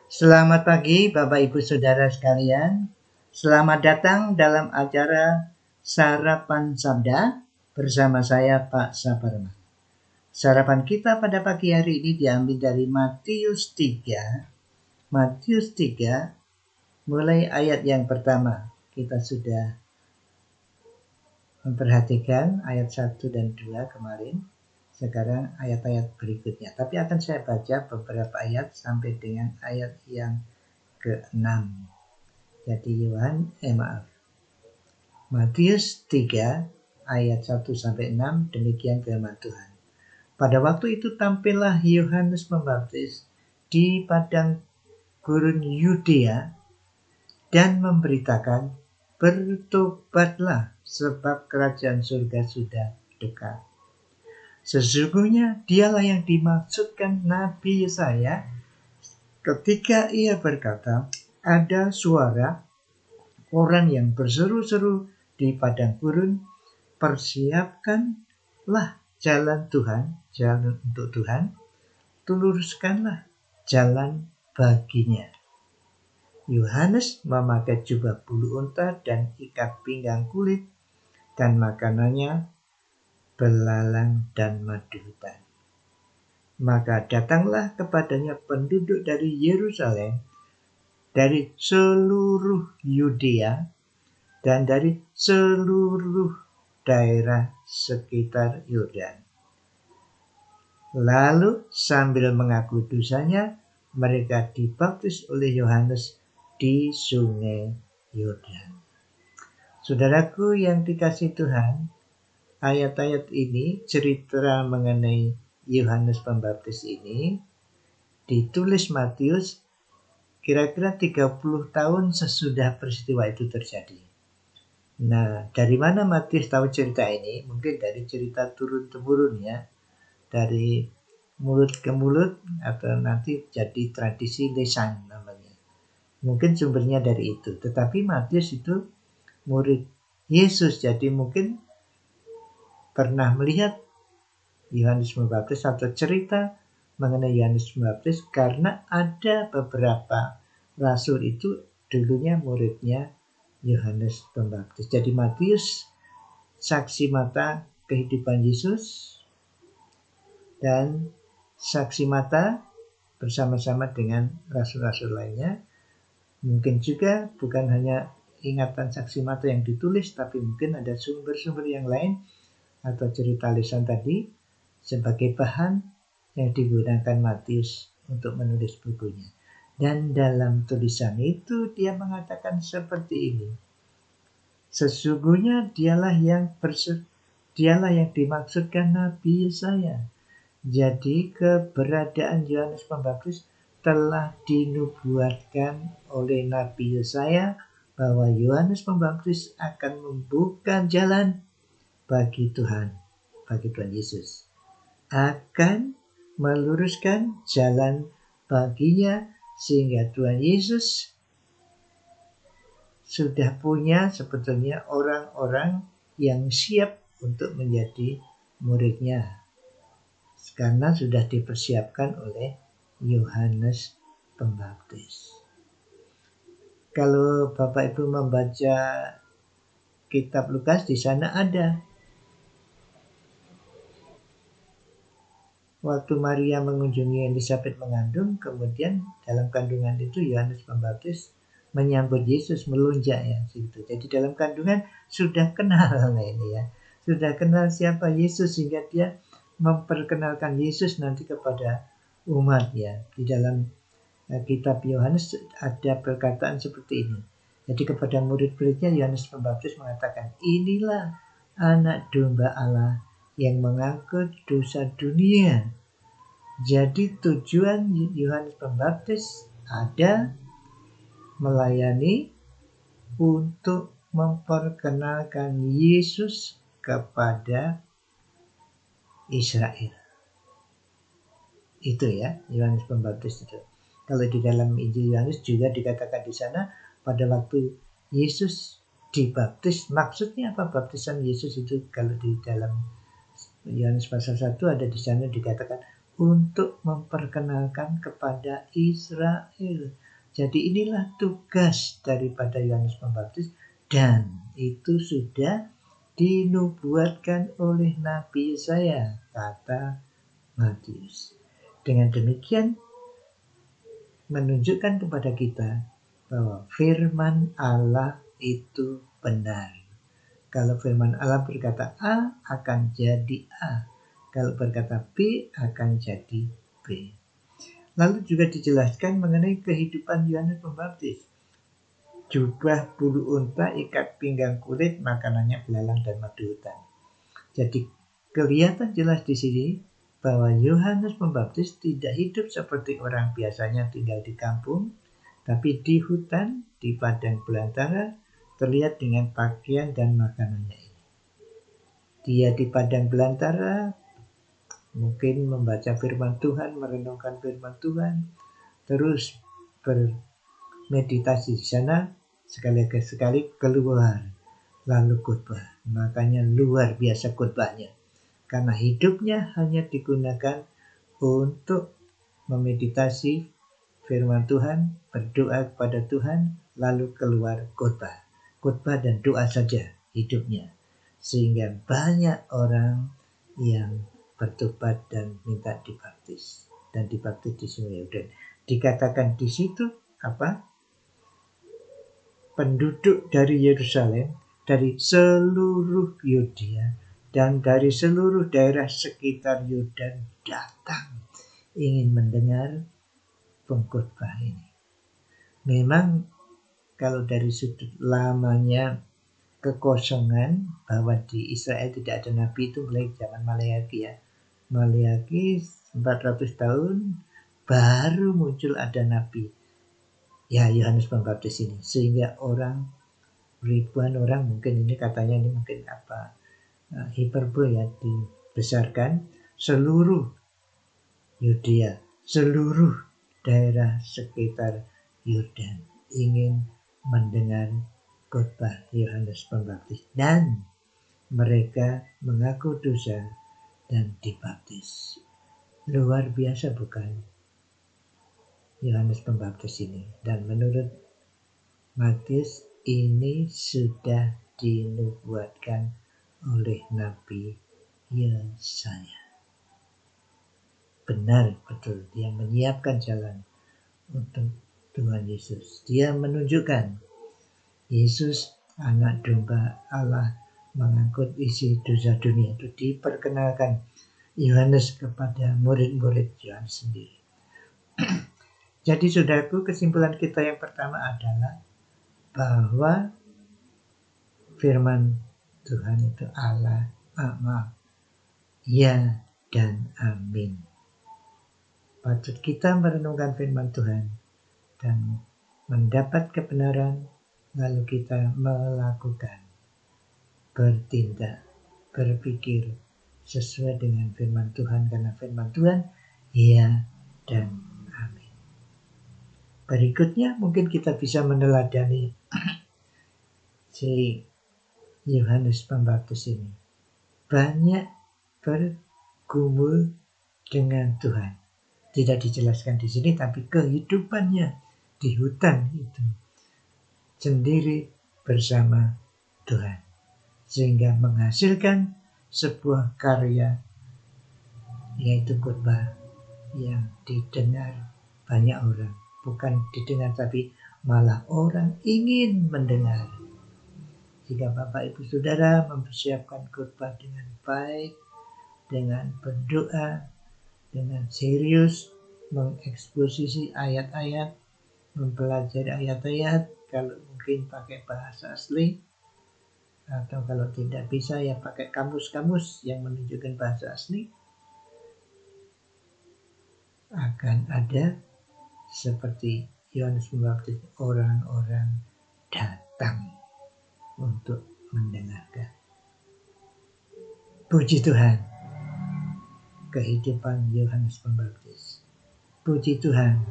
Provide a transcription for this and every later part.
Selamat pagi Bapak Ibu Saudara sekalian. Selamat datang dalam acara Sarapan Sabda bersama saya Pak Saparma. Sarapan kita pada pagi hari ini diambil dari Matius 3. Matius 3 mulai ayat yang pertama. Kita sudah memperhatikan ayat 1 dan 2 kemarin. Sekarang ayat-ayat berikutnya. Tapi akan saya baca beberapa ayat sampai dengan ayat yang ke-6. Jadi Matius 3 ayat 1 sampai 6, demikian firman Tuhan. Pada waktu itu tampillah Yohanes Pembaptis di padang gurun Yudea dan memberitakan, bertobatlah sebab kerajaan surga sudah dekat. Sesungguhnya dialah yang dimaksudkan Nabi Yesaya ketika ia berkata, ada suara orang yang berseru-seru di padang gurun, persiapkanlah jalan Tuhan, jalan untuk Tuhan, luruskanlah jalan baginya. Yohanes memakai jubah bulu unta dan ikat pinggang kulit, dan makanannya belalang dan madu hutan. Maka datanglah kepadanya penduduk dari Yerusalem, dari seluruh Yudea, dan dari seluruh daerah sekitar Yordan. Lalu sambil mengaku dosanya, mereka dibaptis oleh Yohanes di sungai Yordan. Saudaraku yang dikasihi Tuhan, ayat-ayat ini, cerita mengenai Yohanes Pembaptis ini, ditulis Matius kira-kira 30 tahun sesudah peristiwa itu terjadi. Nah, dari mana Matius tahu cerita ini? Mungkin dari cerita turun-temurun ya, dari mulut ke mulut, atau nanti jadi tradisi lisan namanya. Mungkin sumbernya dari itu. Tetapi Matius itu murid Yesus, jadi mungkin pernah melihat Yohanes Pembaptis atau cerita mengenai Yohanes Pembaptis karena ada beberapa rasul itu dulunya muridnya Yohanes Pembaptis. Jadi Matius saksi mata kehidupan Yesus dan saksi mata bersama-sama dengan rasul-rasul lainnya. Mungkin juga bukan hanya ingatan saksi mata yang ditulis, tapi mungkin ada sumber-sumber yang lain atau cerita lisan tadi sebagai bahan yang digunakan Matius untuk menulis bukunya. Dan dalam tulisan itu dia mengatakan seperti ini. Sesungguhnya dialah yang dimaksudkan Nabi Yesaya. Jadi keberadaan Yohanes Pembaptis telah dinubuatkan oleh Nabi Yesaya bahwa Yohanes Pembaptis akan membuka jalan bagi Tuhan Yesus. Akan meluruskan jalan baginya sehingga Tuhan Yesus sudah punya sebetulnya orang-orang yang siap untuk menjadi muridnya. Karena sudah dipersiapkan oleh Yohanes Pembaptis. Kalau Bapak Ibu membaca kitab Lukas, di sana ada waktu Maria mengunjungi Elizabeth mengandung, kemudian dalam kandungan itu Yohanes Pembaptis menyambut Yesus, melunjak ya gitu. Jadi dalam kandungan sudah kenal ini ya. Sudah kenal siapa Yesus sehingga dia memperkenalkan Yesus nanti kepada umat ya. Di dalam kitab Yohanes ada perkataan seperti ini. Jadi kepada murid-muridnya Yohanes Pembaptis mengatakan, inilah anak domba Allah yang mengangkut dosa dunia. Jadi tujuan Yohanes Pembaptis ada melayani untuk memperkenalkan Yesus kepada Israel. Itu ya, Yohanes Pembaptis itu. Kalau di dalam Injil Yohanes juga dikatakan di sana pada waktu Yesus dibaptis, maksudnya apa baptisan Yesus itu? Kalau di dalam Yohanes pasal 1 ada di sana dikatakan untuk memperkenalkan kepada Israel. Jadi inilah tugas daripada Yohanes Pembaptis, dan itu sudah dinubuatkan oleh Nabi Yesaya, kata Matius. Dengan demikian menunjukkan kepada kita bahwa firman Allah itu benar. Kalau firman Allah berkata A, akan jadi A. Kalau berkata B, akan jadi B. Lalu juga dijelaskan mengenai kehidupan Yohanes Pembaptis. Jubah bulu unta, ikat pinggang kulit, makanannya belalang dan madu hutan. Jadi kelihatan jelas di sini bahwa Yohanes Pembaptis tidak hidup seperti orang biasanya tinggal di kampung, tapi di hutan, di padang belantara, terlihat dengan pakaian dan makanannya ini. Dia di padang belantara, mungkin membaca firman Tuhan, merenungkan firman Tuhan, terus bermeditasi di sana, sekali keluar, lalu khotbah. Makanya luar biasa khotbahnya, karena hidupnya hanya digunakan untuk memeditasi firman Tuhan, berdoa kepada Tuhan, lalu keluar khotbah. Khotbah dan doa saja hidupnya. Sehingga banyak orang yang bertobat dan minta dibaptis. Dan dibaptis di Sungai Yordan. Dikatakan di situ apa? Penduduk dari Yerusalem, dari seluruh Yudea, dan dari seluruh daerah sekitar Yordan datang ingin mendengar pengkhotbah ini. Memang kalau dari sudut lamanya kekosongan bahwa di Israel tidak ada nabi itu mulai zaman Maleaki ya. Maleaki 400 tahun baru muncul ada nabi. Ya, Yohanes Pembaptis ini. Sehingga ribuan orang, mungkin ini katanya ini mungkin hiperbole ya, dibesarkan seluruh Yudea, seluruh daerah sekitar Yordan ingin mendengar khotbah Yohanes Pembaptis, dan mereka mengaku dosa dan dibaptis. Luar biasa bukan Yohanes Pembaptis ini? Dan menurut Matius ini sudah dinubuatkan oleh Nabi Yesaya. Benar betul, dia menyiapkan jalan untuk Tuhan Yesus. Dia menunjukkan Yesus anak domba Allah mengangkut isi dosa dunia. Itu diperkenalkan Yohanes kepada murid-murid Yohanes sendiri. Jadi saudaraku, kesimpulan kita yang pertama adalah bahwa firman Tuhan itu Allah, ya dan amin. Patut kita merenungkan firman Tuhan dan mendapat kebenaran, lalu kita melakukan, bertindak, berpikir sesuai dengan firman Tuhan, karena firman Tuhan ya dan amin. Berikutnya mungkin kita bisa meneladani si Yohanes Pembaptis ini. Banyak bergumul dengan Tuhan. Tidak dijelaskan di sini, tapi kehidupannya di hutan itu sendiri bersama Tuhan, sehingga menghasilkan sebuah karya, yaitu khotbah yang didengar banyak orang. Bukan didengar, tapi malah orang ingin mendengar. Jika Bapak Ibu Saudara mempersiapkan khotbah dengan baik, dengan berdoa, dengan serius, mengeksposisi ayat-ayat, mempelajari ayat-ayat, kalau mungkin pakai bahasa asli, atau kalau tidak bisa ya pakai kamus-kamus yang menunjukkan bahasa asli, akan ada seperti Yohanes Pembaptis, orang-orang datang untuk mendengarkan. Puji Tuhan, kehidupan Yohanes Pembaptis. Puji Tuhan,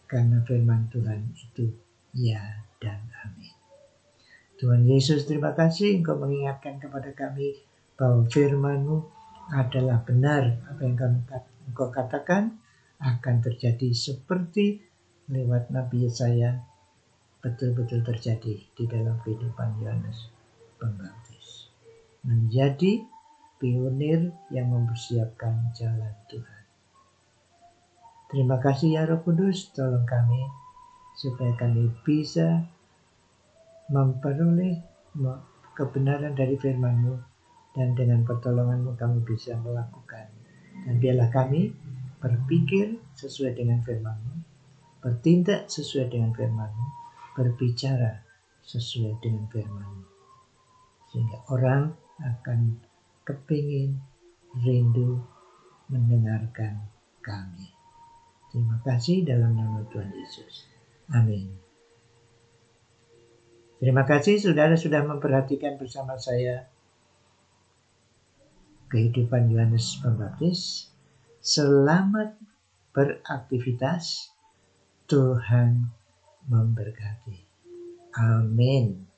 karena firman Tuhan itu ya dan amin. Tuhan Yesus, terima kasih Engkau mengingatkan kepada kami bahwa firman-Mu adalah benar. Apa yang engkau katakan akan terjadi seperti lewat Nabi Yesaya betul-betul terjadi di dalam kehidupan Yohanes Pembaptis. Menjadi pionir yang mempersiapkan jalan Tuhan. Terima kasih ya Roh Kudus, tolong kami supaya kami bisa memperoleh kebenaran dari firman-Mu, dan dengan pertolongan-Mu kami bisa melakukan. Dan biarlah kami berpikir sesuai dengan firman-Mu, bertindak sesuai dengan firman-Mu, berbicara sesuai dengan firman-Mu, sehingga orang akan kepingin, rindu mendengarkan kami. Terima kasih dalam nama Tuhan Yesus. Amin. Terima kasih saudara sudah memperhatikan bersama saya kehidupan Yohanes Pembaptis. Selamat beraktivitas. Tuhan memberkati. Amin.